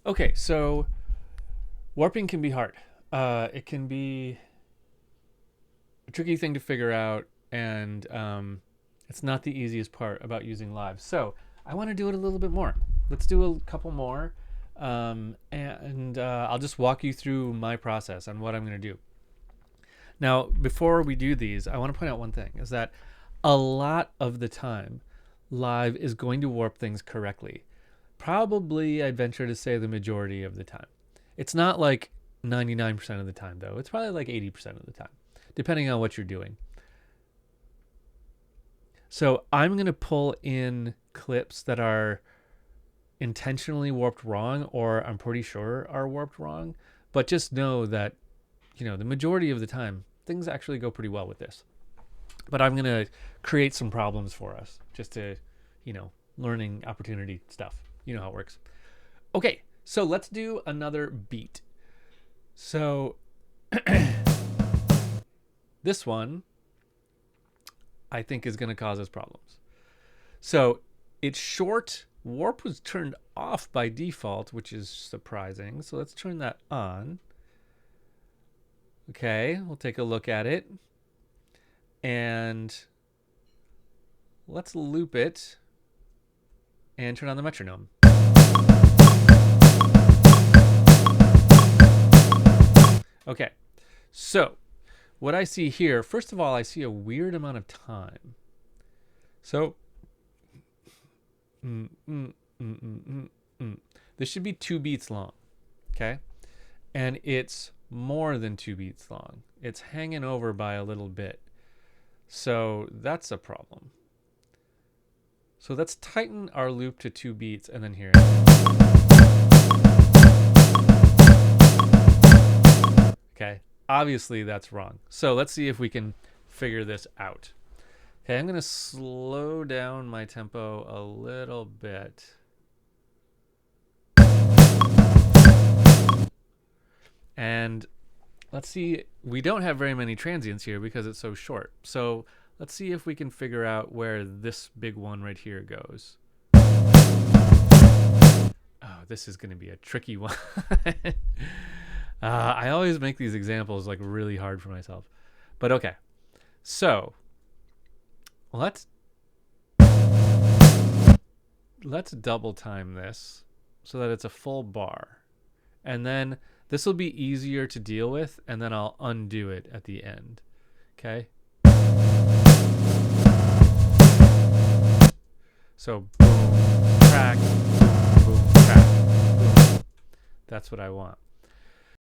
Okay, so warping can be hard. It can be a tricky thing to figure out, and it's not the easiest part about using live. So I want to do it a little bit more. Let's do a couple more, and I'll just walk you through my process on what I'm going to do. Now, before we do these, I want to point out one thing: is that a lot of the time, live is going to warp things correctly. Probably, I'd venture to say the majority of the time. It's not like 99% of the time, though. It's probably like 80% of the time, depending on what you're doing. So I'm going to pull in clips that are intentionally warped wrong, or I'm pretty sure are warped wrong. But just know that, the majority of the time, things actually go pretty well with this. But I'm going to create some problems for us just to, learning opportunity stuff. You know how it works. Okay, so let's do another beat. So this one, I think, is going to cause us problems. So it's short. Warp was turned off by default, which is surprising. So let's turn that on. Okay, we'll take a look at it. And let's loop it and turn on the metronome. Okay, so what I see here, first of all, I see a weird amount of time. So this should be 2 beats long, okay? And it's more than 2 beats long. It's hanging over by a little bit. So that's a problem. So let's tighten our loop to 2 beats and then hear it. Okay, obviously that's wrong. So let's see if we can figure this out. Okay, I'm going to slow down my tempo a little bit. And let's see, we don't have very many transients here because it's so short. So let's see if we can figure out where this big one right here goes. Oh, this is going to be a tricky one. I always make these examples like really hard for myself. But okay. So let's double time this so that it's a full bar. And then this will be easier to deal with, and then I'll undo it at the end. Okay? So boom, crack, boom, boom, crack, boom. That's what I want.